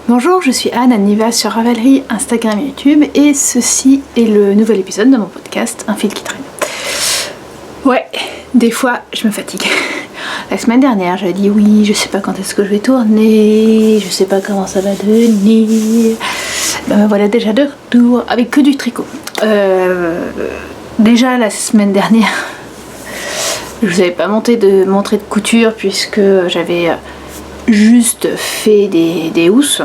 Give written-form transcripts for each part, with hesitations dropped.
Bonjour, je suis Anne Niva sur Ravelry, Instagram et YouTube, et ceci est le nouvel épisode de mon podcast Un fil qui traîne. Ouais, des fois je me fatigue. La semaine dernière j'avais dit oui, je sais pas quand est-ce que je vais tourner, je sais pas comment ça va devenir. Ben voilà, déjà de retour avec que du tricot. Déjà la semaine dernière, je vous avais pas montré de couture puisque j'avais juste fait des housses,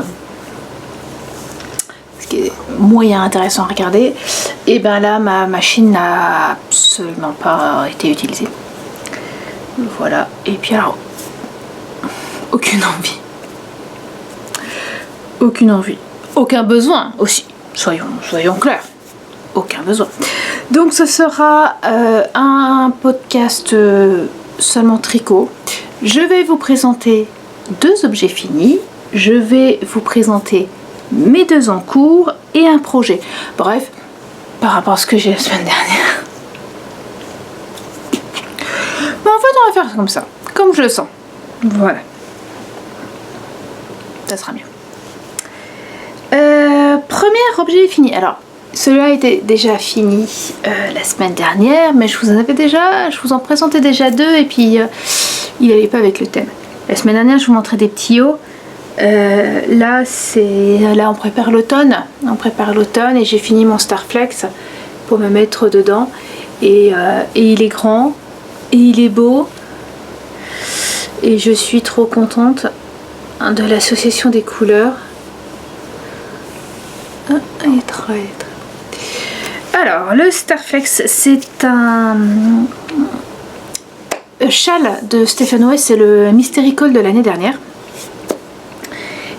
ce qui est moyen intéressant à regarder. Et ben là ma machine n'a absolument pas été utilisée, voilà. Et puis alors aucun envie, aucun besoin aussi, soyons clairs, aucun besoin. Donc ce sera un podcast seulement tricot. Je vais vous présenter 2 objets finis, je vais vous présenter mes 2 en cours et un projet. Bref, par rapport à ce que j'ai la semaine dernière. Mais en fait, on va faire comme ça, comme je le sens. Voilà. Ça sera mieux. Premier objet fini. Alors, celui-là était déjà fini la semaine dernière, mais je vous en présentais déjà 2 et puis il n'allait pas avec le thème. La semaine dernière, je vous montrais des petits hauts. Là, on prépare l'automne. Et j'ai fini mon Starflex pour me mettre dedans. Et il est grand. Et il est beau. Et je suis trop contente de l'association des couleurs. Il est très... Alors, le Starflex, c'est un châle de Stephen West, c'est le Mystery Call de l'année dernière,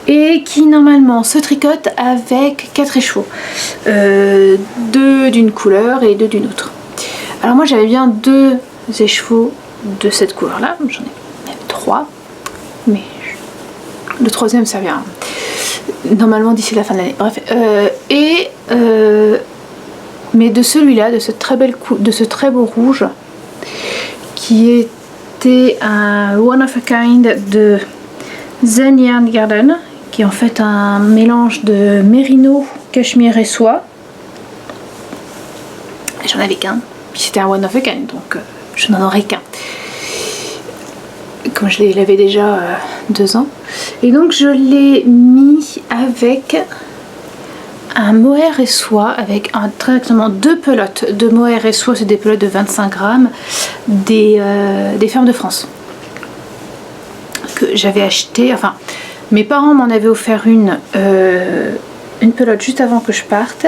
et qui normalement se tricote avec 4 écheveaux, 2 d'une couleur et 2 d'une autre. Alors moi j'avais bien 2 écheveaux de cette couleur là, j'en ai même 3, mais le 3e ça vient normalement d'ici la fin de l'année. Bref, mais de celui-là, de ce très beau rouge, qui était un One of a Kind de Zen Yarn Garden, qui est en fait un mélange de mérino, cachemire et soie. J'en avais qu'un, puis c'était un One of a Kind, donc je n'en aurais qu'un. Comme je l'avais déjà 2 ans. Et donc je l'ai mis avec un mohair et soie, avec très exactement 2 pelotes de mohair et soie. C'est des pelotes de 25 grammes des fermes de France que j'avais acheté. Enfin, mes parents m'en avaient offert une pelote juste avant que je parte,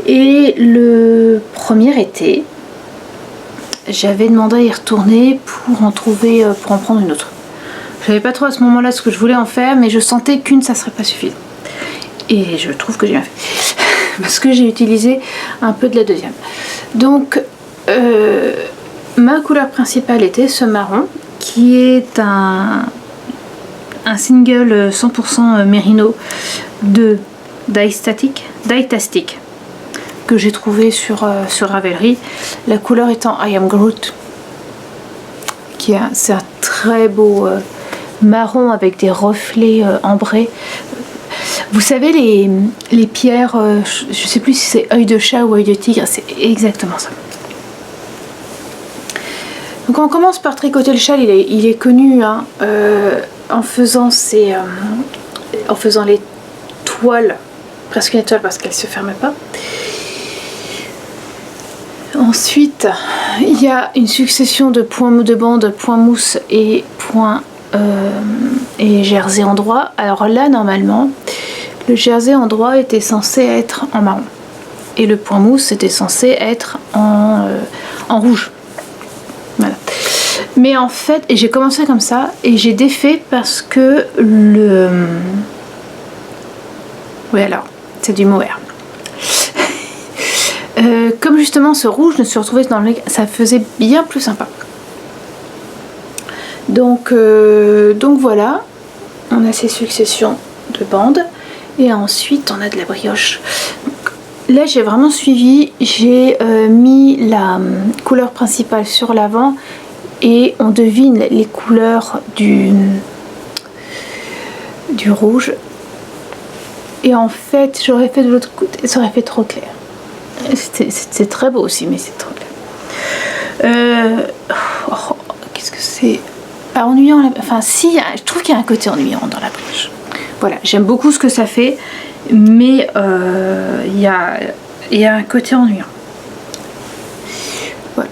et le premier été j'avais demandé à y retourner pour en prendre une autre. Je savais pas trop à ce moment-là ce que je voulais en faire, mais je sentais qu'une ça serait pas suffisant. Et je trouve que j'ai bien fait. Parce que j'ai utilisé un peu de la deuxième. Donc, ma couleur principale était ce marron, qui est un single 100% mérino de Dye-Tastic, que j'ai trouvé sur Ravelry. La couleur étant I Am Groot. C'est un très beau marron avec des reflets ambrés. Vous savez les pierres, je sais plus si c'est œil de chat ou œil de tigre, c'est exactement ça. Donc on commence par tricoter le châle. Il est connu hein, en faisant les toiles, presque une étoile parce qu'elle se ferme pas. Ensuite, il y a une succession de points de bande, points mousse et points et jersey endroit. Alors là, normalement, le jersey endroit était censé être en marron et le point mousse était censé être en rouge. Voilà. Mais en fait, et j'ai commencé comme ça et j'ai défait parce que oui, alors, c'est du mohair. Comme justement ce rouge ne se retrouvait dans le... ça faisait bien plus sympa. Donc voilà, on a ces successions de bandes et ensuite on a de la brioche. Là j'ai vraiment suivi, j'ai mis la couleur principale sur l'avant et on devine les couleurs du rouge. Et en fait j'aurais fait de l'autre côté, ça aurait fait trop clair. C'est très beau aussi, mais c'est trop clair. Oh, qu'est-ce que c'est? Pas ennuyant, enfin si, je trouve qu'il y a un côté ennuyant dans la brioche. Voilà, j'aime beaucoup ce que ça fait, mais il y a un côté ennuyant. Voilà.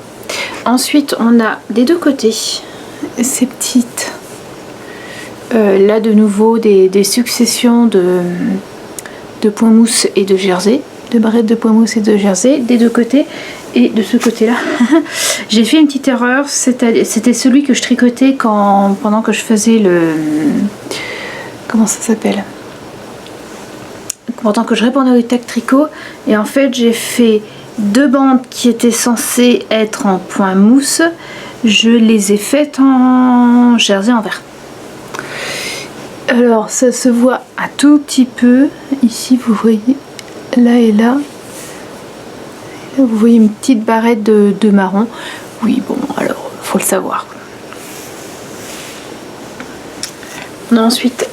Ensuite on a des deux côtés ces petites là de nouveau des successions de points mousse et de jersey, de barrettes de points mousse et de jersey des deux côtés. Et de ce côté là j'ai fait une petite erreur, c'était celui que je tricotais pendant que je faisais le, comment ça s'appelle, pendant que je répondais au tag tricot, et en fait j'ai fait deux bandes qui étaient censées être en point mousse, je les ai faites en jersey en vert. Alors ça se voit un tout petit peu ici, vous voyez là et là, vous voyez une petite barrette de marron. Oui bon, alors faut le savoir. On a ensuite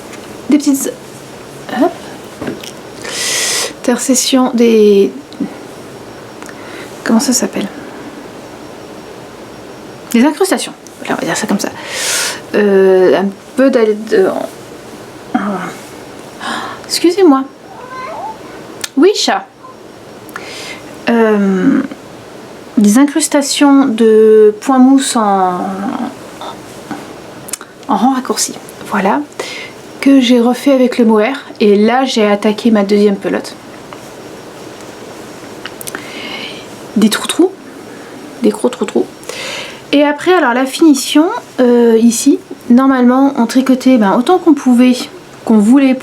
des petites intercessions, des, comment ça s'appelle, des incrustations, voilà, on va dire ça comme ça. Un peu excusez-moi, oui chat, des incrustations de points mousse en rang raccourci, voilà, que j'ai refait avec le mohair. Et là j'ai attaqué ma deuxième pelote. Des trous, des gros trous. Et après, alors la finition, ici, normalement on tricotait autant qu'on pouvait, qu'on voulait,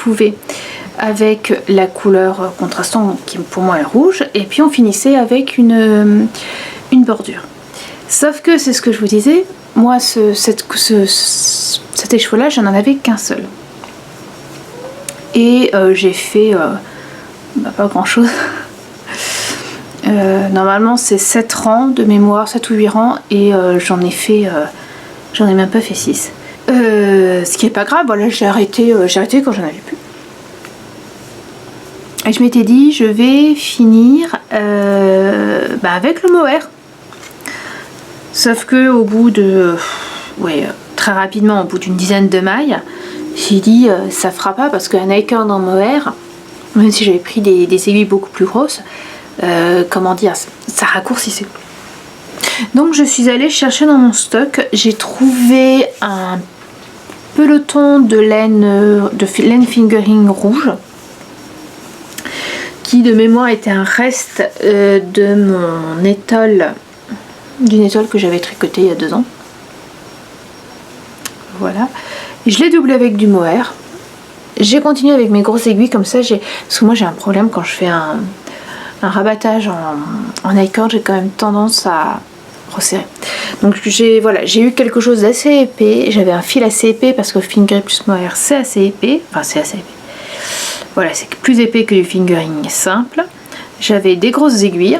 avec la couleur contrastante qui pour moi est rouge, et puis on finissait avec une bordure. Sauf que c'est ce que je vous disais, moi cet échevelage j'en avais qu'un seul. Et j'ai fait pas grand chose. Normalement c'est 7 rangs de mémoire, 7 ou 8 rangs, et j'en ai même pas fait 6. Ce qui est pas grave, voilà, j'ai arrêté quand j'en avais plus. Et je m'étais dit je vais finir avec le mohair. Sauf que au bout de très rapidement, au bout d'une dizaine de mailles, j'ai dit ça fera pas, parce qu'un acorn en mohair, même si j'avais pris des aiguilles beaucoup plus grosses, comment dire, ça raccourcissait. Donc je suis allée chercher dans mon stock, j'ai trouvé un peloton de laine fingering rouge, qui de mémoire était un reste de mon étole, d'une étole que j'avais tricotée il y a 2 ans. Voilà, et je l'ai doublé avec du mohair. J'ai continué avec mes grosses aiguilles comme ça, parce que moi j'ai un problème quand je fais un rabattage en I-cord, j'ai quand même tendance à resserrer. Donc j'ai eu quelque chose d'assez épais, j'avais un fil assez épais parce que fingering plus mohair c'est assez épais, enfin c'est assez épais. Voilà, c'est plus épais que du fingering simple. J'avais des grosses aiguilles.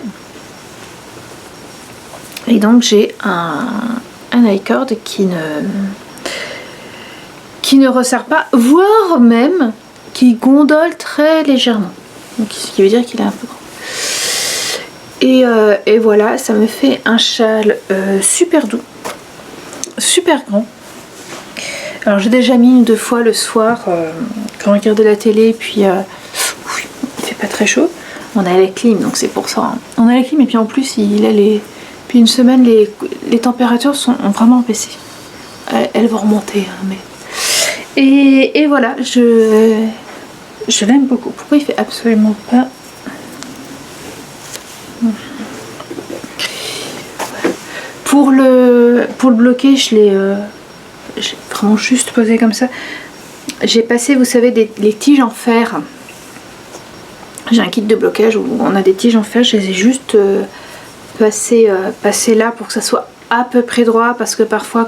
Et donc j'ai un I-cord qui ne resserre pas, voire même qui gondole très légèrement. Donc, ce qui veut dire qu'il est un peu grand. Et voilà, ça me fait un châle super doux, super grand. Alors j'ai déjà mis 1 ou 2 fois le soir quand on regardait la télé, puis il fait pas très chaud. On a la clim, donc c'est pour ça. Hein. On a la clim, et puis en plus puis une semaine les températures ont vraiment baissé. Elles vont remonter, hein, mais. Et voilà, je l'aime beaucoup. Pourquoi il fait absolument pas. Pour le bloquer, je l'ai vraiment juste posé comme ça. J'ai passé, vous savez, les tiges en fer. J'ai un kit de blocage où on a des tiges en fer. Je les ai juste passées là pour que ça soit à peu près droit, parce que parfois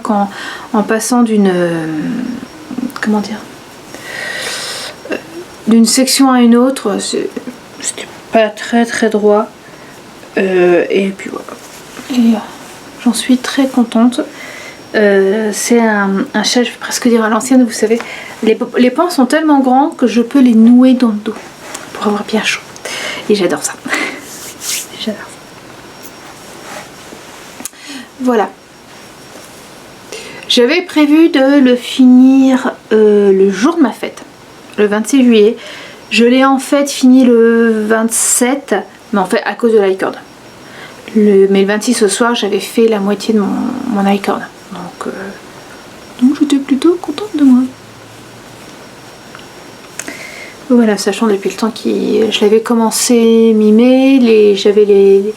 en passant d'une d'une section à une autre, pas très très droit. Et puis voilà. Et j'en suis très contente. C'est un châle, je vais presque dire à l'ancienne, vous savez. Les pans sont tellement grands que je peux les nouer dans le dos pour avoir bien chaud. Et j'adore ça. J'adore ça. Voilà. J'avais prévu de le finir le jour de ma fête, le 26 juillet. Je l'ai en fait fini le 27, mais en fait à cause de l'iCord. Mais le 26 au soir, j'avais fait la moitié de mon iCord. Donc j'étais plutôt contente de moi. Voilà, sachant depuis le temps que je l'avais commencé mi-mai, j'avais les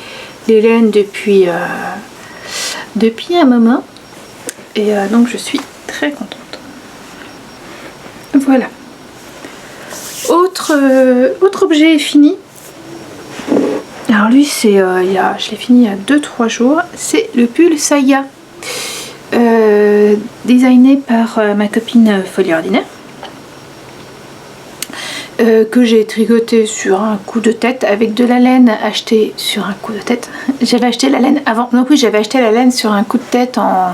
laines depuis un moment. Et donc je suis très contente. Voilà. Autre objet fini. Alors lui c'est je l'ai fini il y a 2-3 jours. C'est le pull Saya. Designé par ma copine Folie Ordinaire. Que j'ai tricoté sur un coup de tête avec de la laine achetée sur un coup de tête. J'avais acheté la laine avant. Donc oui, j'avais acheté la laine sur un coup de tête en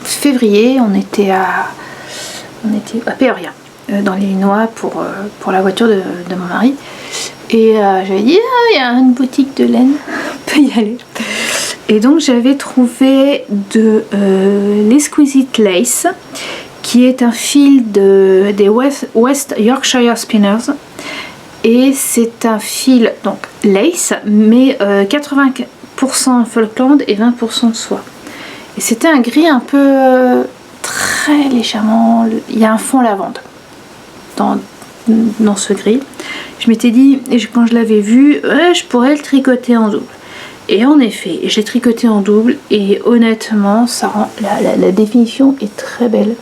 février. On était à Péoria, dans les Noix pour la voiture de mon mari. Et j'avais dit, il y a une boutique de laine, on peut y aller. Et donc j'avais trouvé de l'Exquisite Lace, qui est un fil des West Yorkshire Spinners. Et c'est un fil donc lace, mais 80% Falkland et 20% soie. Et c'était un gris un peu très légèrement, il y a un fond lavande dans ce gris. Je m'étais dit, et quand je l'avais vu, je pourrais le tricoter en double. Et en effet, je l'ai tricoté en double et honnêtement, ça rend la définition est très belle.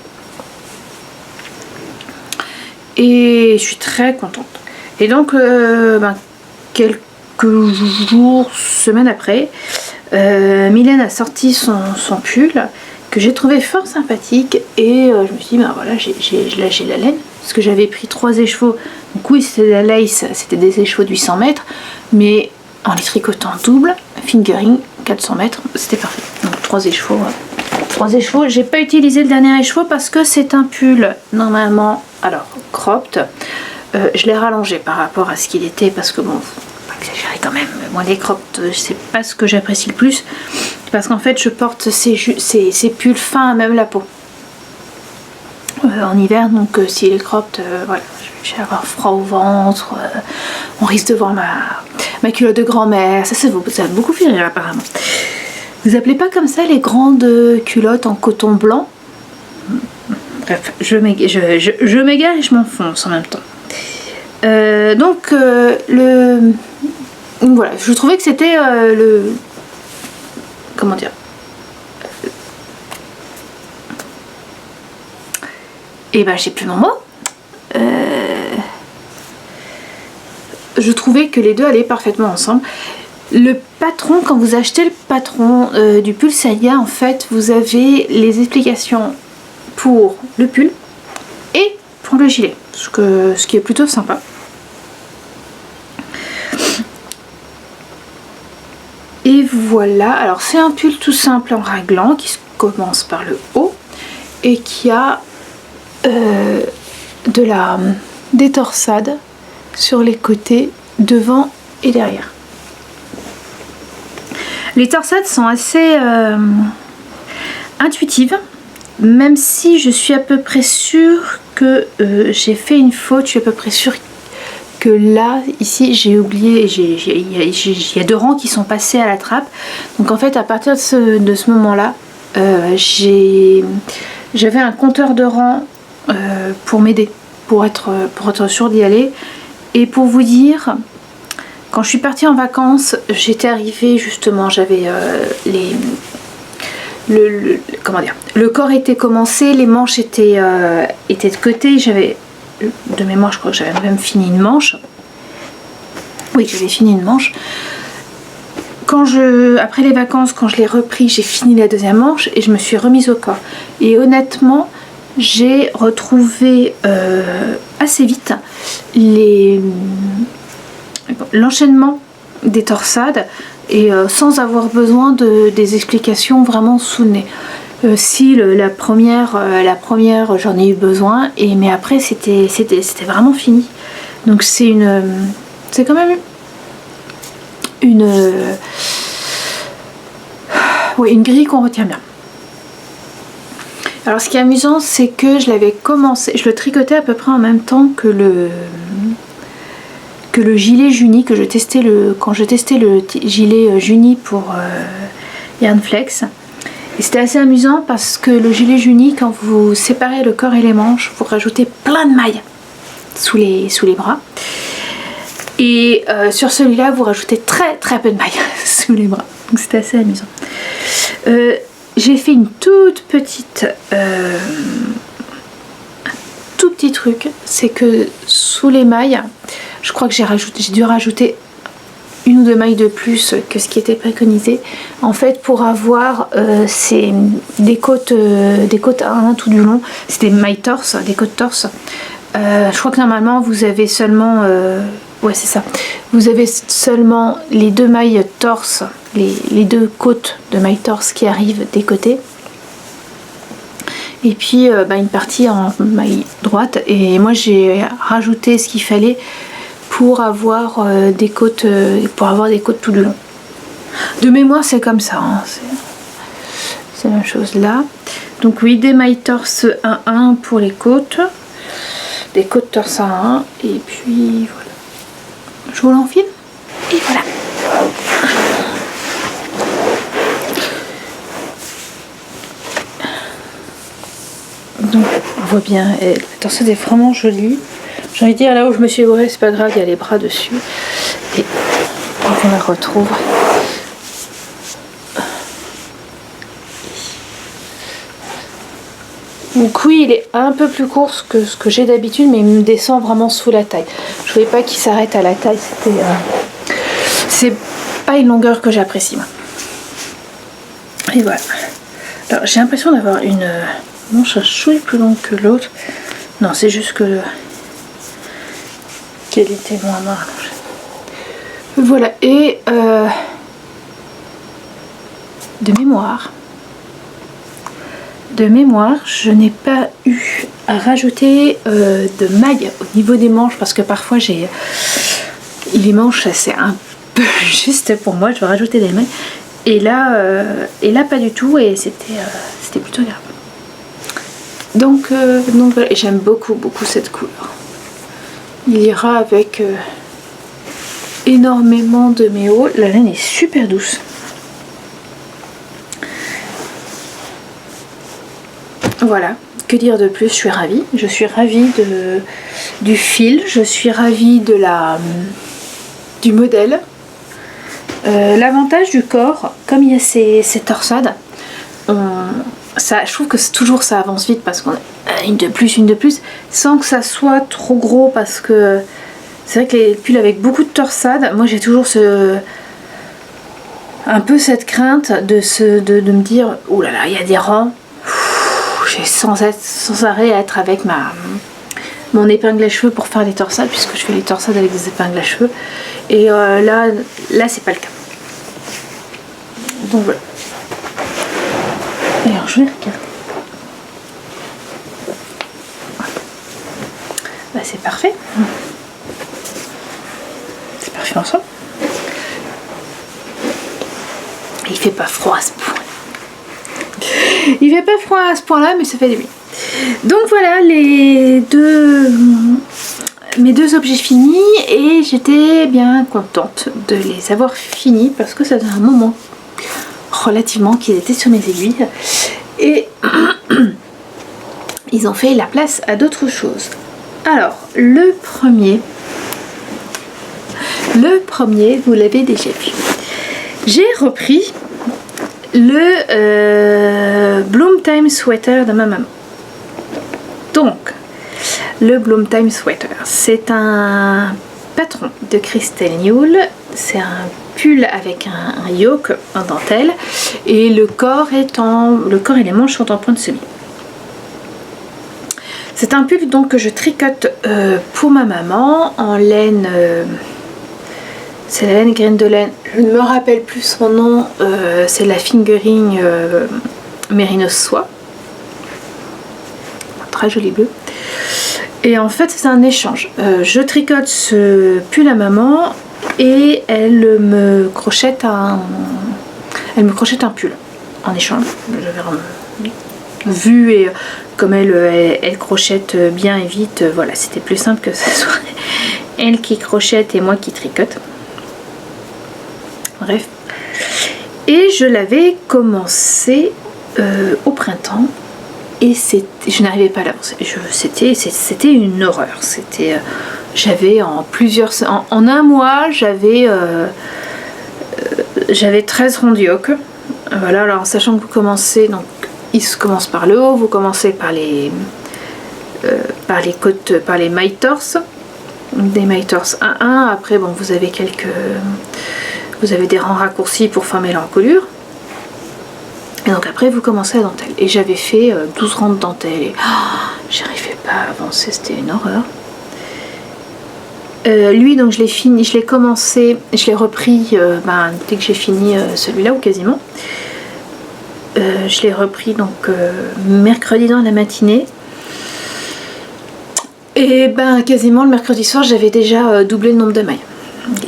Et je suis très contente. Et donc, quelques jours, semaines après, Mylène a sorti son pull que j'ai trouvé fort sympathique. Et je me suis dit, ben voilà, j'ai lâché la laine. Parce que j'avais pris 3 écheveaux. Donc oui, c'était de la lace, c'était des écheveaux de 800 mètres. Mais en les tricotant double, fingering, 400 mètres, c'était parfait. Donc 3 écheveaux. 3 écheveaux. J'ai pas utilisé le dernier écheveau parce que c'est un pull normalement, alors cropped. Je l'ai rallongé par rapport à ce qu'il était parce que bon, faut pas exagérer quand même. Moi les cropped, c'est pas ce que j'apprécie le plus parce qu'en fait je porte ces pulls fins à même la peau en hiver. Donc si les cropped, voilà, je vais avoir froid au ventre. On risque de voir ma culotte de grand-mère. Ça va beaucoup fait rire apparemment. Vous appelez pas comme ça les grandes culottes en coton blanc? Bref, je m'égare et je m'enfonce en même temps. Donc voilà, je trouvais que c'était comment dire, et ben j'ai plus mon mot. Je trouvais que les deux allaient parfaitement ensemble. Le patron, quand vous achetez le patron du pull Saya, en fait vous avez les explications pour le pull et pour le gilet, ce qui est plutôt sympa. Et voilà, alors c'est un pull tout simple en raglan qui commence par le haut et qui a des torsades sur les côtés, devant et derrière. Les torsades sont assez intuitives, même si je suis à peu près sûre que j'ai fait une faute. Je suis à peu près sûre que là, ici, j'ai oublié, il y a 2 rangs qui sont passés à la trappe. Donc en fait, à partir de ce moment-là, j'avais un compteur de rangs pour m'aider, pour être sûre d'y aller. Et pour vous dire, quand je suis partie en vacances, j'étais arrivée justement, j'avais comment dire, le corps était commencé, les manches étaient de côté. J'avais de mémoire, je crois que j'avais même fini une manche. Oui, j'avais fini une manche. Après les vacances, quand je l'ai repris, j'ai fini la 2e manche et je me suis remise au corps. Et honnêtement, j'ai retrouvé assez vite l'enchaînement des torsades et sans avoir besoin des explications vraiment sous le nez. Si la première j'en ai eu besoin, mais après c'était vraiment fini. Donc c'est quand même une grille qu'on retient bien. Alors ce qui est amusant, c'est que je l'avais commencé, je le tricotais à peu près en même temps que le gilet Juni, que quand je testais le gilet Juni pour Yarnflex. Et c'était assez amusant parce que le gilet Juni, quand vous séparez le corps et les manches, vous rajoutez plein de mailles sous les bras. Et sur celui-là, vous rajoutez très très peu de mailles sous les bras. Donc c'était assez amusant. J'ai fait une toute petite... un tout petit truc, c'est que sous les mailles, je crois que j'ai dû rajouter 1 ou 2 mailles de plus que ce qui était préconisé, en fait, pour avoir des côtes à 1 tout du long. C'est des mailles torse, des côtes torse. Je crois que normalement vous avez seulement ouais, c'est ça, vous avez seulement les 2 mailles torse, les 2 côtes de mailles torse qui arrivent des côtés, et puis une partie en maille droite. Et moi j'ai rajouté ce qu'il fallait pour avoir des côtes tout le long. De mémoire c'est comme ça, hein. C'est la même chose là. Donc oui, des mailles torse 1-1 pour les côtes, des côtes torse 1, et puis voilà. Je vous l'enfile et voilà. Donc on voit bien, la torsade est vraiment jolie. J'ai envie de dire, là où je me suis bourrée, c'est pas grave, il y a les bras dessus. Et on la retrouve. Donc oui, il est un peu plus court que ce que j'ai d'habitude, mais il me descend vraiment sous la taille. Je voulais pas qu'il s'arrête à la taille, c'est pas une longueur que j'apprécie moi. Et voilà. Alors j'ai l'impression d'avoir une manche un chouille plus longue que l'autre. Non, c'est juste que qu'elle était moins allongée. Voilà, et de mémoire, je n'ai pas eu à rajouter de mailles au niveau des manches, parce que parfois les manches c'est un peu juste pour moi, je dois rajouter des mailles, et là pas du tout, et c'était plutôt grave. Donc voilà, et j'aime beaucoup cette couleur. Il ira avec énormément de mes hauts. La laine est super douce. Voilà, que dire de plus, je suis ravie. Je suis ravie du fil, je suis ravie du modèle. L'avantage du corps, comme il y a ces torsades, je trouve que toujours ça avance vite, parce qu'on a une de plus, sans que ça soit trop gros, parce que c'est vrai que les pulls avec beaucoup de torsades, moi j'ai toujours un peu cette crainte de me dire, oh là là, il y a des rangs. J'ai sans arrêt à être avec mon épingle à cheveux pour faire les torsades, puisque je fais les torsades avec des épingles à cheveux, et là c'est pas le cas. Donc voilà. Alors je vais regarder. Bah, c'est parfait. C'est parfait ensemble. Il fait pas froid à ce point. Il fait pas froid à ce point là, mais ça fait du bien. Donc voilà mes deux objets finis, et j'étais bien contente de les avoir finis, parce que ça faisait un moment relativement qu'ils étaient sur mes aiguilles, et ils ont fait la place à d'autres choses. Alors le premier vous l'avez déjà vu, j'ai repris le Bloom Time Sweater de ma maman. Donc le Bloom Time Sweater, c'est un patron de Crystal Newell. C'est un pull avec un yoke en dentelle, et le corps et les manches sont en point de semis. C'est un pull donc que je tricote pour ma maman en laine C'est la laine graine de laine. Je ne me rappelle plus son nom. C'est la fingering Mérinos soie. Très joli bleu. Et en fait c'est un échange. Je tricote ce pull à maman et elle me crochette un pull en échange. J'avais vu et comme elle crochette bien et vite, voilà, c'était plus simple que ce soit elle qui crochette et moi qui tricote. Bref. Et je l'avais commencé au printemps et je n'arrivais pas à l'avancer. C'était une horreur. J'avais en un mois, j'avais 13 rondiocs. Voilà, alors en sachant que vous commencez, donc il se commence par le haut, vous commencez par les côtes, par les mailles torse, des mailles torse 1-1, après bon vous avez des rangs raccourcis pour former l'encolure. Et donc après vous commencez la dentelle. Et j'avais fait 12 rangs de dentelle et j'arrivais pas à avancer, c'était une horreur. Lui donc je l'ai commencé, je l'ai repris dès que j'ai fini celui-là ou quasiment. Je l'ai repris donc mercredi dans la matinée. Et quasiment le mercredi soir j'avais déjà doublé le nombre de mailles.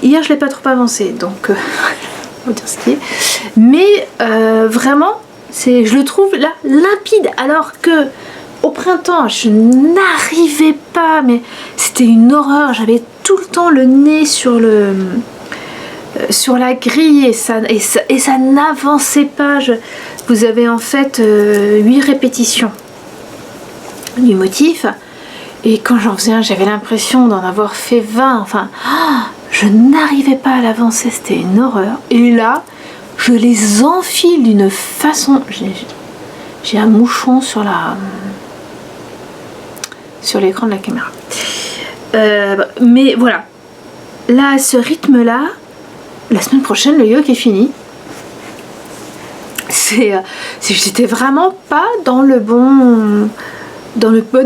Hier je l'ai pas trop avancé donc on va dire ce qui est. Mais vraiment je le trouve là limpide alors que au printemps je n'arrivais pas, mais c'était une horreur. J'avais tout le temps le nez sur la grille et ça n'avançait pas. Vous avez en fait 8 répétitions du motif et quand j'en faisais un j'avais l'impression d'en avoir fait 20. Enfin je n'arrivais pas à l'avancer, c'était une horreur. Et là je les enfile d'une façon, j'ai un mouchon sur l'écran de la caméra. Mais voilà, là à ce rythme là, la semaine prochaine le yoke est fini. J'étais vraiment pas dans le bon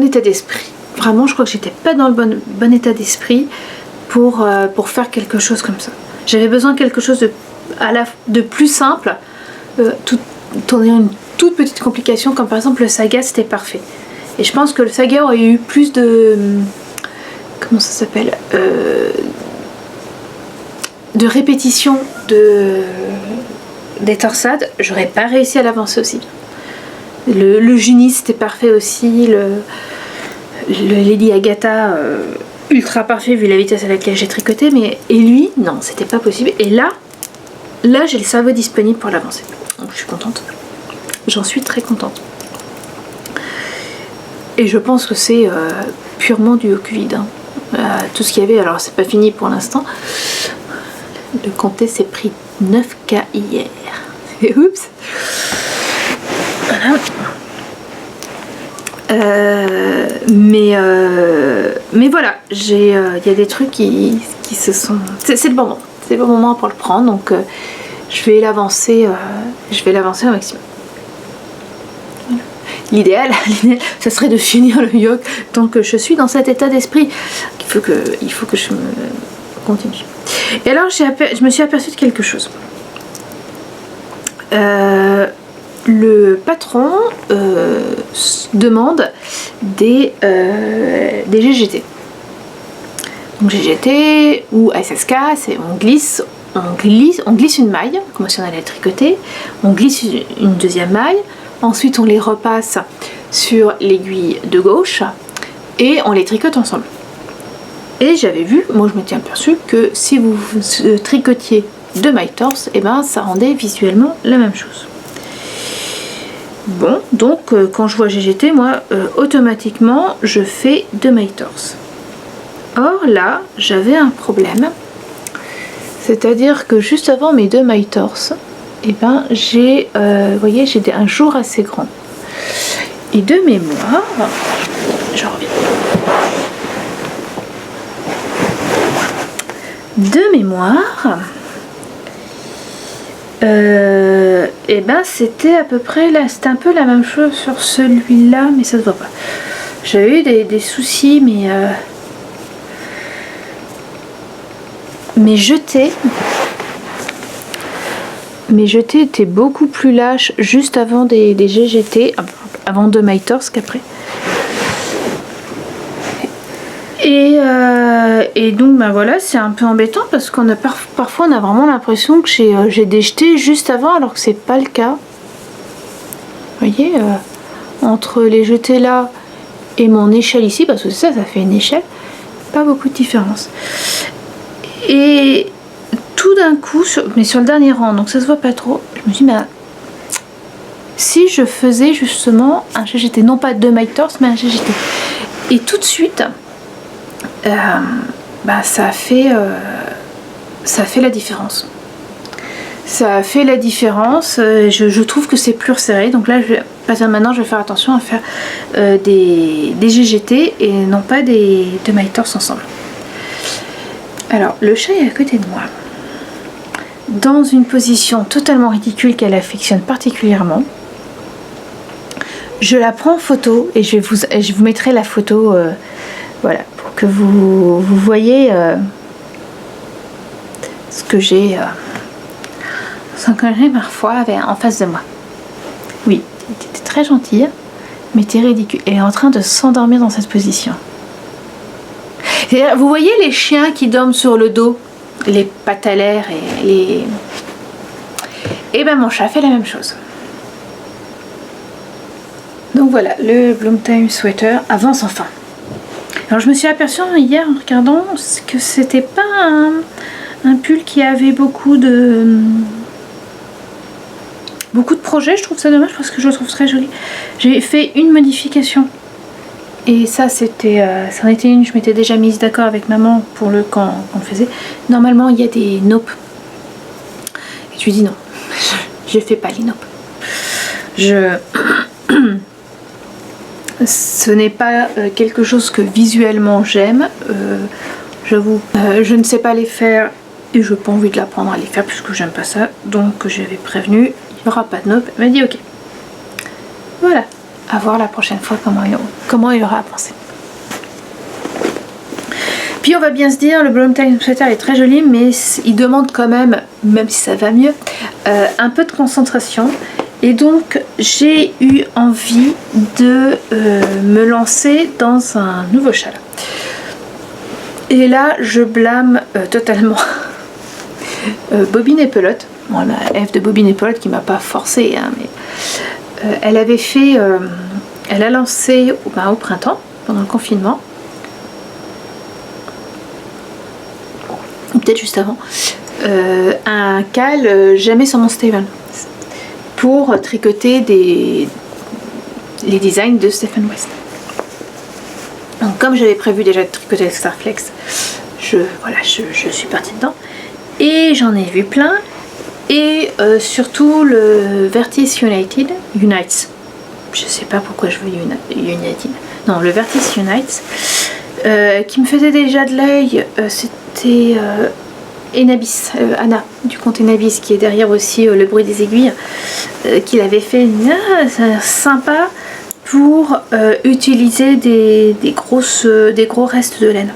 état d'esprit. Vraiment je crois que j'étais pas dans le bon état d'esprit pour faire quelque chose comme ça. J'avais besoin de quelque chose de plus simple, tout en ayant une toute petite complication, comme par exemple le saga, c'était parfait. Et je pense que le saga aurait eu plus de... comment ça s'appelle, de répétition des torsades, j'aurais pas réussi à l'avancer aussi bien. Le Junis c'était parfait aussi, le Lady Agatha ultra parfait vu la vitesse à laquelle j'ai tricoté, et lui non, c'était pas possible. Et là j'ai le cerveau disponible pour l'avancer, donc je suis contente, j'en suis très contente. Et je pense que c'est purement dû au Covid, hein. Tout ce qu'il y avait, alors c'est pas fini pour l'instant. Le comté s'est pris 9K hier. Et oups. Voilà. Mais voilà, il y a des trucs qui se sont... C'est le bon moment. C'est le bon moment pour le prendre, donc je vais l'avancer au maximum. L'idéal, ça serait de finir le yoke tant que je suis dans cet état d'esprit. Il faut que je me continue. Et alors je me suis aperçue de quelque chose. Le patron demande des GGT. Donc GGT ou SSK, c'est on glisse une maille, comme si on allait tricoter, on glisse une deuxième maille. Ensuite on les repasse sur l'aiguille de gauche et on les tricote ensemble. Et j'avais vu, moi je m'étais aperçue que si vous tricotiez 2 mailles torse, et ça rendait visuellement la même chose. Bon, donc quand je vois GGT, moi automatiquement je fais 2 mailles torse. Or là j'avais un problème, c'est-à-dire que juste avant mes 2 mailles torse, j'ai voyez, j'ai un jour assez grand. Et de mémoire, je reviens. De mémoire, c'était à peu près là, c'était un peu la même chose sur celui-là, mais ça se voit pas. J'avais eu des soucis, mais mes jetés étaient beaucoup plus lâches juste avant des GGT, avant de My Torse qu'après. Et donc ben voilà, c'est un peu embêtant parce qu'on a parfois on a vraiment l'impression que j'ai des jetés juste avant alors que c'est pas le cas. Vous voyez, entre les jetés là et mon échelle ici, parce que ça fait une échelle, pas beaucoup de différence. Et tout d'un coup, mais sur le dernier rang, donc ça se voit pas trop, je me suis dit, mais si je faisais justement un GGT, non pas de My Torse, mais un GGT. Et tout de suite, ça fait la différence. Ça fait la différence. Je trouve que c'est plus resserré. Donc là, maintenant, je vais faire attention à faire des GGT et non pas de My Torse ensemble. Alors, le chat est à côté de moi, dans une position totalement ridicule qu'elle affectionne particulièrement. Je la prends en photo et je vous mettrai la photo, voilà, pour que vous voyez ce que j'ai parfois en face de moi. Oui, t'es très gentille, mais t'es ridicule. Elle est en train de s'endormir dans cette position. Vous voyez les chiens qui dorment sur le dos, les pattes à l'air et les... Et ben mon chat fait la même chose. Donc voilà, le Bloomtime Sweater avance enfin. Alors je me suis aperçue hier en regardant que c'était pas un pull qui avait beaucoup de projets. Je trouve ça dommage parce que je le trouve très joli. J'ai fait une modification. Et ça, ça en était une, je m'étais déjà mise d'accord avec maman pour quand on le faisait. Normalement, il y a des naupes. Et je lui dis non, je fais pas les naupes. Ce n'est pas quelque chose que visuellement j'aime. J'avoue, je ne sais pas les faire et je n'ai pas envie de l'apprendre à les faire puisque j'aime pas ça. Donc j'avais prévenu, il n'y aura pas de naupes. Elle m'a dit ok. Voilà. À voir la prochaine fois comment il aura à penser. Puis on va bien se dire, le Bloomtime Sweater est très joli, mais il demande quand même si ça va mieux, un peu de concentration. Et donc j'ai eu envie de me lancer dans un nouveau châle. Et là je blâme totalement Bobine et Pelote. Bon, la F de Bobine et Pelote qui m'a pas forcé, hein, mais... elle avait fait, elle a lancé au printemps, pendant le confinement, ou peut-être juste avant, un cal jamais sans mon Steven, pour tricoter les designs de Stephen West. Donc comme j'avais prévu déjà de tricoter avec Starflex, je suis partie dedans, et j'en ai vu plein. Et surtout le Vertice Unites, je sais pas pourquoi je veux United, non, le Vertice Unites, qui me faisait déjà de l'œil, c'était Enabis, Anna du compte Enabis, qui est derrière aussi le bruit des aiguilles, qui l'avait fait sympa pour utiliser des gros restes de laine.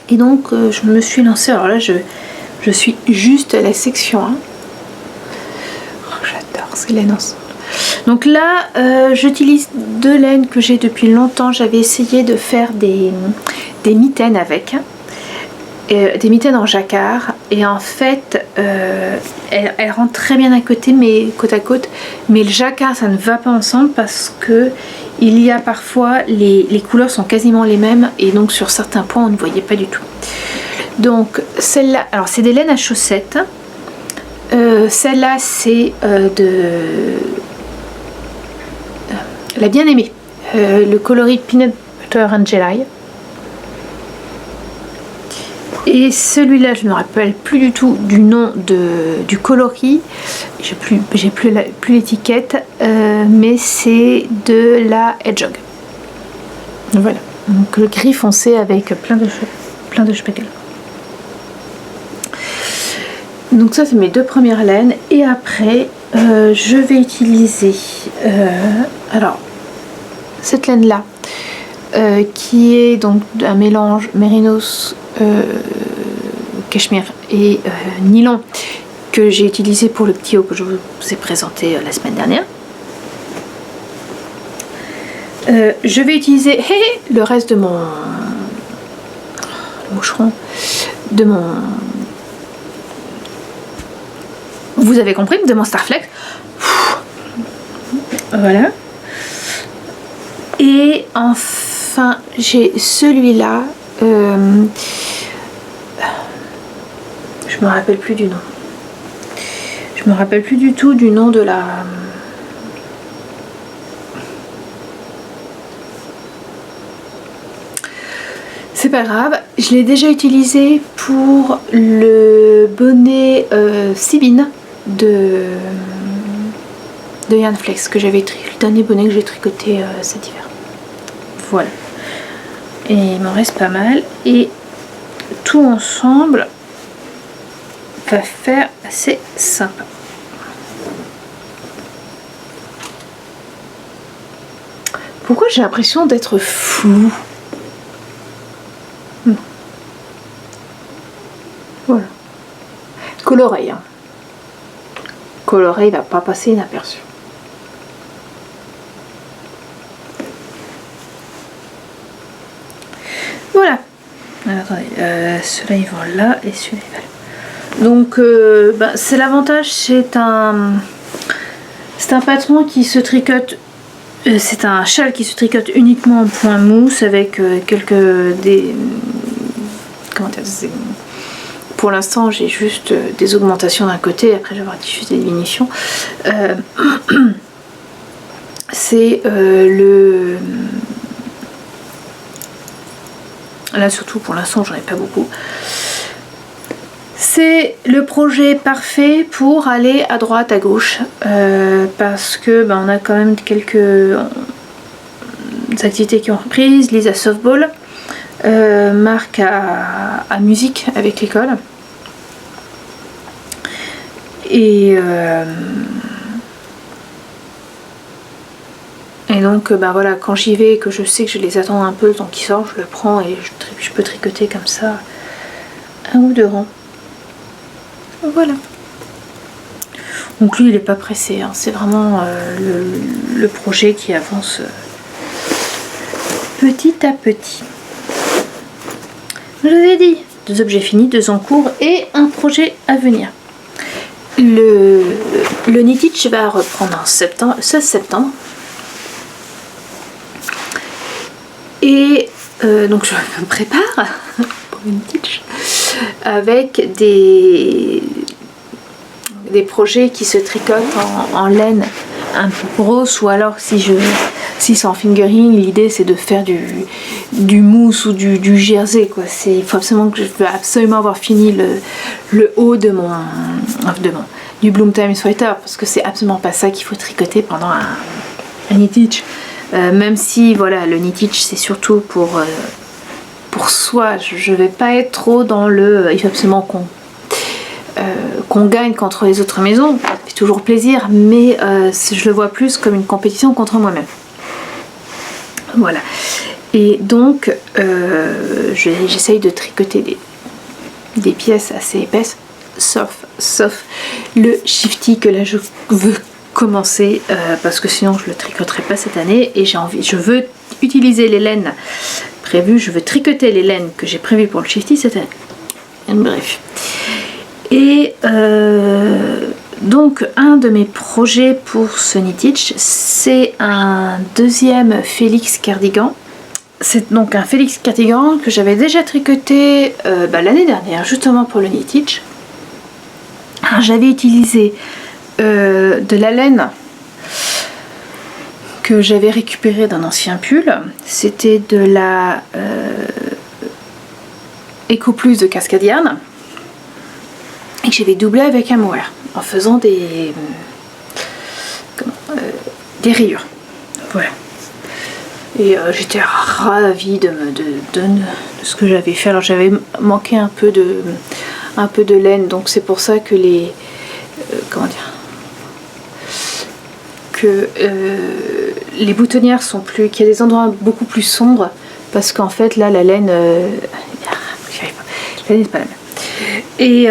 Et donc je me suis lancée, alors là je suis juste à la section 1. Oh, j'adore ces laines ensemble. Donc là, j'utilise deux laines que j'ai depuis longtemps. J'avais essayé de faire des mitaines avec. Des mitaines en jacquard. Et en fait, elles rentrent très bien côte à côte. Mais le jacquard, ça ne va pas ensemble parce que il y a parfois, les couleurs sont quasiment les mêmes. Et donc sur certains points, on ne voyait pas du tout. Donc celle-là, alors c'est des laines à chaussettes. Celle-là c'est la bien-aimée, le coloris Peanut Butter and Jelly. Et celui-là, je ne me rappelle plus du tout du nom du coloris. J'ai plus l'étiquette, mais c'est de la Hedgehog. Voilà. Donc le gris foncé avec plein de speckles. Donc ça c'est mes deux premières laines, et après je vais utiliser alors cette laine là qui est donc un mélange mérinos cachemire et nylon que j'ai utilisé pour le petit haut que je vous ai présenté la semaine dernière. Je vais utiliser le reste de mon moucheron, de mon, vous avez compris, de mon Starflex. Voilà. Et enfin j'ai celui-là. Je me rappelle plus du nom. Je me rappelle plus du tout du nom de la... C'est pas grave, je l'ai déjà utilisé pour le bonnet Sibine de Yarn Flex que j'avais le dernier bonnet que j'ai tricoté cet hiver. Voilà. Et il m'en reste pas mal et tout ensemble va faire assez sympa. Pourquoi j'ai l'impression d'être flou? Voilà. Coloreille. Hein. Coloreille va pas passer inaperçu. Voilà. Alors, attendez, ceux-là ils vont là et celui-là il va là. Donc c'est l'avantage, c'est un patron qui se tricote. C'est un châle qui se tricote uniquement en point mousse avec comment dire, pour l'instant j'ai juste des augmentations d'un côté, après j'aurai juste des diminutions. C'est là surtout pour l'instant j'en ai pas beaucoup. C'est le projet parfait pour aller à droite, à gauche, parce que on a quand même quelques activités qui ont repris. Lise à softball, Marc à musique avec l'école. Et donc voilà, quand j'y vais et que je sais que je les attends un peu le temps qu'ils sortent, je le prends et je peux tricoter comme ça un ou deux rangs. Voilà. Donc lui il n'est pas pressé, hein. C'est vraiment le projet qui avance petit à petit. Je vous ai dit, 2 objets finis, 2 en cours et un projet à venir. Le Knitich va reprendre en 16 septembre. Et donc je me prépare pour le Knitich avec des projets qui se tricotent en laine un peu grosse, ou alors si c'est en fingering, l'idée c'est de faire du mousse ou du jersey quoi. Il faut absolument que je veux absolument avoir fini le haut du Bloom Time Sweater, parce que c'est absolument pas ça qu'il faut tricoter pendant un Knitich. Même si voilà, le Knitich c'est surtout pour soi, je vais pas être trop dans il faut absolument qu'on gagne contre les autres maisons, ça fait toujours plaisir, mais je le vois plus comme une compétition contre moi-même. Voilà. Et donc j'essaye de tricoter des pièces assez épaisses, sauf le shifty que là je veux commencer parce que sinon je le tricoterai pas cette année, et je veux utiliser les laines prévues, je veux tricoter les laines que j'ai prévues pour le shifty cette année. Bref. Et donc un de mes projets pour ce Knitich, c'est un deuxième Félix cardigan. C'est donc un Félix cardigan que j'avais déjà tricoté l'année dernière justement pour le Knitich. J'avais utilisé de la laine que j'avais récupérée d'un ancien pull. C'était de la Eco Plus de Cascade Yarn, et que j'avais doublé avec un mohair en faisant des rayures. Voilà. Et j'étais ravie de ce que j'avais fait. Alors j'avais manqué un peu de laine, donc c'est pour ça que les boutonnières sont plus, qu'il y a des endroits beaucoup plus sombres, parce qu'en fait là la laine la laine n'est pas la même. Et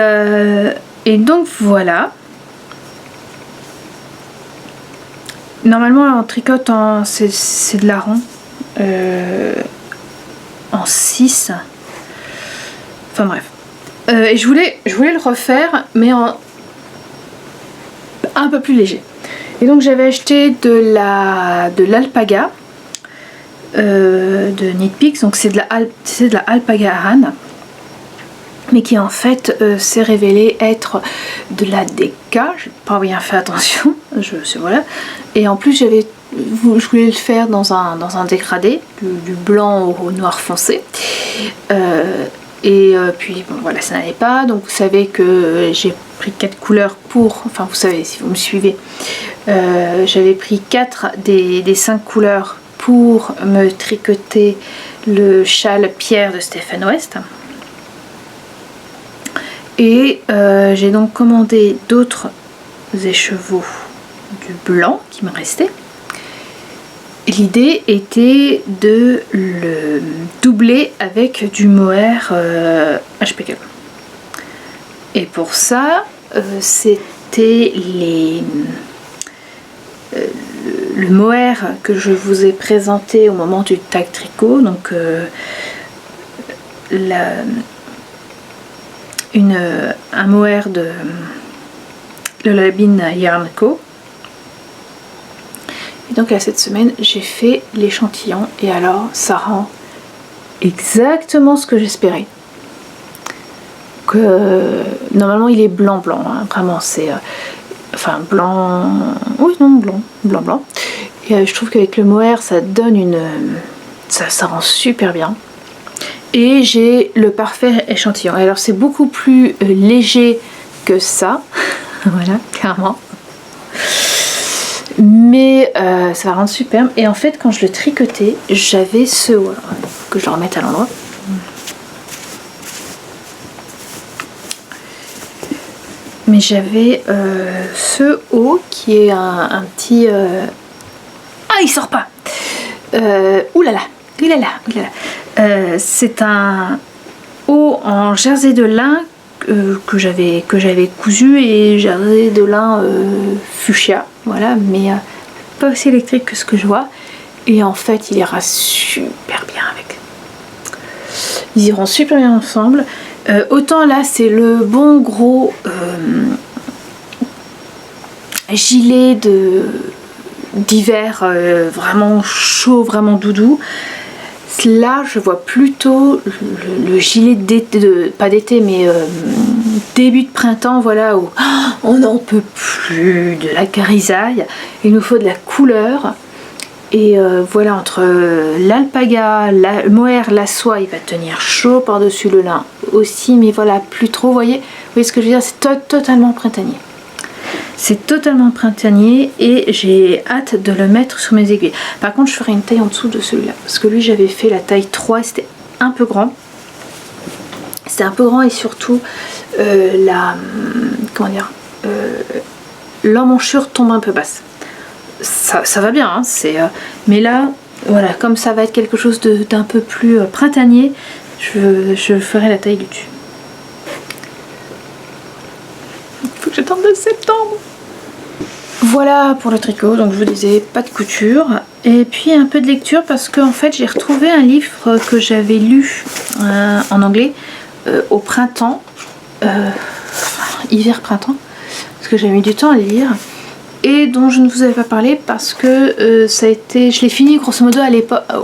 donc voilà. Normalement on tricote c'est de l'aran en 6. Enfin bref. Et je voulais le refaire mais en un peu plus léger. Et donc j'avais acheté de l'alpaga de Knit Picks, donc c'est de la alpaga Aran, mais qui en fait s'est révélé être de la déca. J'ai pas bien fait attention, voilà. Et en plus je voulais le faire dans un dégradé, du blanc au noir foncé. Puis bon, voilà, ça n'allait pas, donc vous savez que j'ai pris 4 couleurs enfin vous savez si vous me suivez, j'avais pris 4 des 5 couleurs pour me tricoter le châle Pierre de Stephen West. Et j'ai donc commandé d'autres écheveaux du blanc qui me restait. L'idée était de le doubler avec du mohair HPK. Et pour ça, c'était le mohair que je vous ai présenté au moment du tag tricot. Donc un mohair de Lullaby Yarn Co. Et donc cette semaine j'ai fait l'échantillon et alors ça rend exactement ce que j'espérais. Normalement il est blanc hein, vraiment c'est enfin blanc, oui non blanc. Et je trouve qu'avec le mohair ça donne ça rend super bien. Et j'ai le parfait échantillon. Alors c'est beaucoup plus léger que ça, voilà clairement. Mais ça va rendre superbe. Et en fait quand je le tricotais, j'avais que je le remette à l'endroit. Mais j'avais ce haut qui est un petit... Ah il sort pas. Oulala. C'est un haut en jersey de lin que j'avais cousu, et jersey de lin fuchsia, voilà, mais pas aussi électrique que ce que je vois. Et en fait il ira super bien avec. Ils iront super bien ensemble. Autant là c'est le bon gros gilet d'hiver vraiment chaud, vraiment doudou. Là je vois plutôt le gilet d'été, pas d'été mais début de printemps, voilà, où on n'en peut plus de la grisaille, il nous faut de la couleur. Et voilà, entre l'alpaga, le mohair, la soie, il va tenir chaud par-dessus le lin aussi, mais voilà, plus trop, vous voyez ce que je veux dire, c'est totalement printanier. C'est totalement printanier et j'ai hâte de le mettre sur mes aiguilles. Par contre, je ferai une taille en dessous de celui-là, parce que lui, j'avais fait la taille 3 et c'était un peu grand. C'était un peu grand et surtout l'emmanchure tombe un peu basse. Ça va bien, hein, mais là, voilà, comme ça va être quelque chose d'un peu plus printanier, je ferai la taille du dessus. Il faut que j'attende de septembre. Voilà pour le tricot, donc je vous disais pas de couture et puis un peu de lecture parce qu'en fait j'ai retrouvé un livre que j'avais lu en anglais au printemps, hiver-printemps, parce que j'avais mis du temps à le lire et dont je ne vous avais pas parlé parce que je l'ai fini grosso modo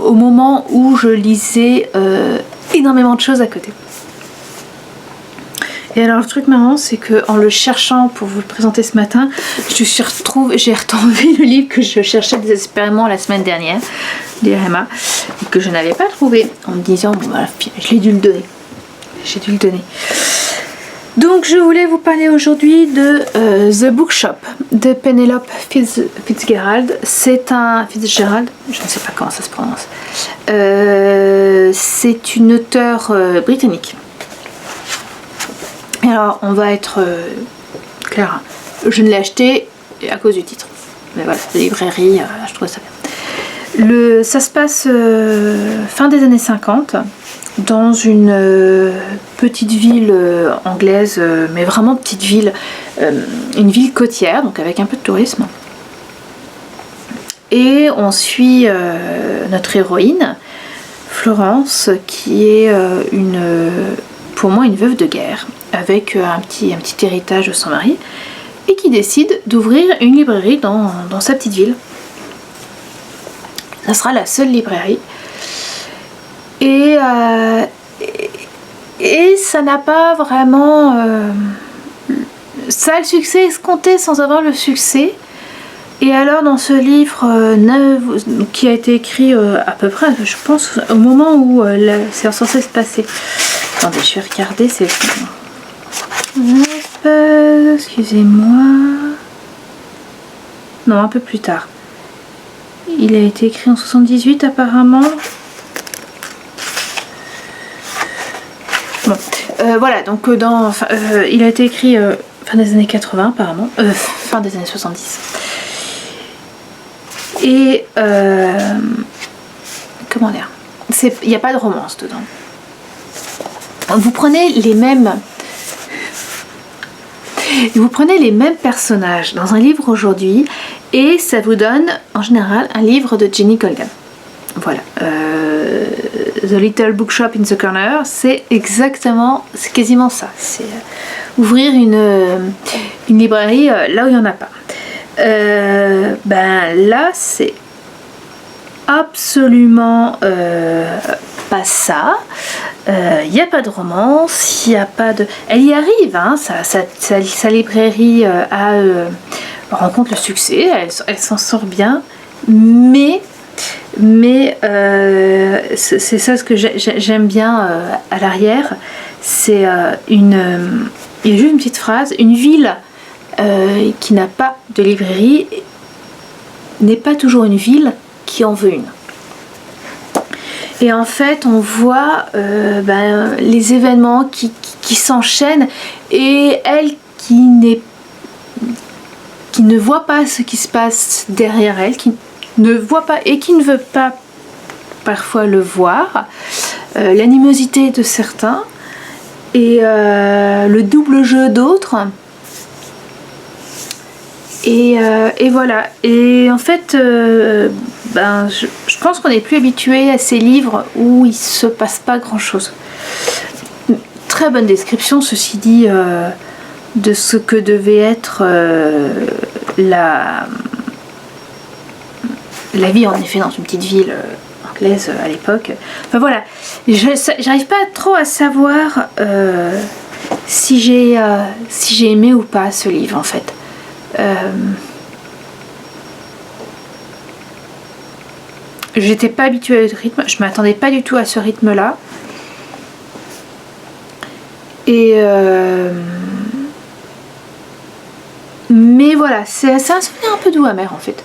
au moment où je lisais énormément de choses à côté. Et alors le truc marrant, c'est que en le cherchant pour vous le présenter ce matin, j'ai retrouvé le livre que je cherchais désespérément la semaine dernière, d'Irema, que je n'avais pas trouvé, en me disant bon voilà, je l'ai dû le donner. Donc je voulais vous parler aujourd'hui de The Bookshop de Penelope Fitzgerald. C'est un Fitzgerald, je ne sais pas comment ça se prononce. C'est une auteure britannique. Alors on va être clair, je ne l'ai acheté à cause du titre, mais voilà, la librairie, je trouve ça bien. Ça se passe fin des années 50 dans une petite ville anglaise, mais vraiment petite ville, une ville côtière, donc avec un peu de tourisme. Et on suit notre héroïne, Florence, qui est pour moi une veuve de guerre, avec un petit héritage de son mari, et qui décide d'ouvrir une librairie dans sa petite ville. Ça sera la seule librairie. Et ça n'a pas vraiment... ça a le succès escompté sans avoir le succès. Et alors dans ce livre qui a été écrit à peu près, je pense, au moment où c'est censé se passer. Attendez, je vais regarder, c'est... excusez-moi... Non, un peu plus tard. Il a été écrit en 78 apparemment. Bon, voilà, donc il a été écrit fin des années 80 apparemment, fin des années 70. Et comment dire, il n'y a pas de romance dedans. Vous prenez les mêmes personnages dans un livre aujourd'hui et ça vous donne en général un livre de Jenny Colgan. Voilà. The Little Bookshop in the Corner, c'est quasiment ça. C'est ouvrir une librairie là où il n'y en a pas. Là, c'est absolument pas ça. Il n'y a pas de romance, il n'y a pas de... Elle y arrive, hein, sa librairie rencontre le succès, elle s'en sort bien, mais c'est ça ce que j'aime bien à l'arrière, c'est il y a juste une petite phrase, une ville qui n'a pas de librairie n'est pas toujours une ville qui en veut une. Et en fait on voit les événements qui s'enchaînent et elle qui ne voit pas ce qui se passe derrière elle, qui ne voit pas et qui ne veut pas parfois le voir, l'animosité de certains et le double jeu d'autres. Et voilà. Et en fait, je pense qu'on n'est plus habitué à ces livres où il se passe pas grand chose. Très bonne description, ceci dit, de ce que devait être la vie en effet dans une petite ville anglaise à l'époque. Enfin voilà, j'arrive pas trop à savoir si j'ai aimé ou pas ce livre en fait. J'étais pas habituée au rythme, je m'attendais pas du tout à ce rythme là et mais voilà, c'est un souvenir un peu doux amer en fait.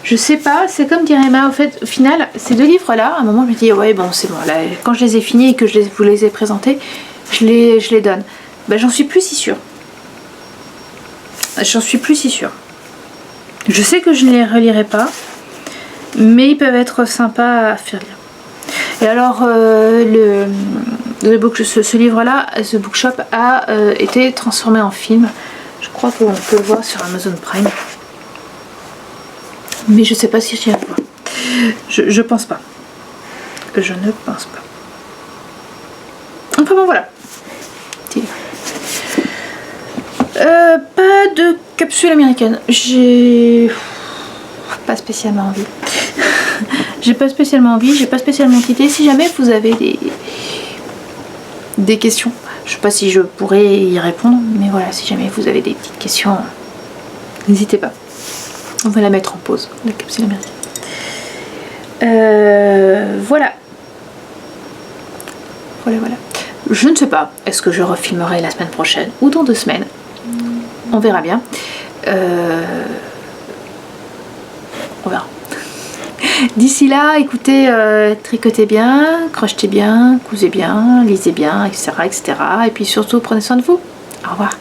Je sais pas, c'est comme dirait Emma, au fait, au final, ces deux livres-là, à un moment, je me dis, ouais, bon, c'est bon, là, quand je les ai finis et que vous les ai présentés, je les donne. J'en suis plus si sûre. J'en suis plus si sûre. Je sais que je ne les relirai pas, mais ils peuvent être sympas à faire lire. Et alors, ce livre-là, The Bookshop, a été transformé en film. Je crois qu'on peut le voir sur Amazon Prime. Mais je sais pas si j'y ai voir. Je pense pas. Je ne pense pas. Enfin bon, voilà. Pas de capsule américaine. J'ai pas spécialement envie. J'ai pas spécialement d'idée. Si jamais vous avez des questions, je sais pas si je pourrais y répondre, mais voilà, si jamais vous avez des petites questions, n'hésitez pas. On va la mettre en pause, la capsule américaine. Voilà. Je ne sais pas, est-ce que je refilmerai la semaine prochaine ou dans 2 semaines. On verra bien. On verra. D'ici là, écoutez, tricotez bien, crochetez bien, cousez bien, lisez bien, etc., etc. Et puis surtout, prenez soin de vous. Au revoir.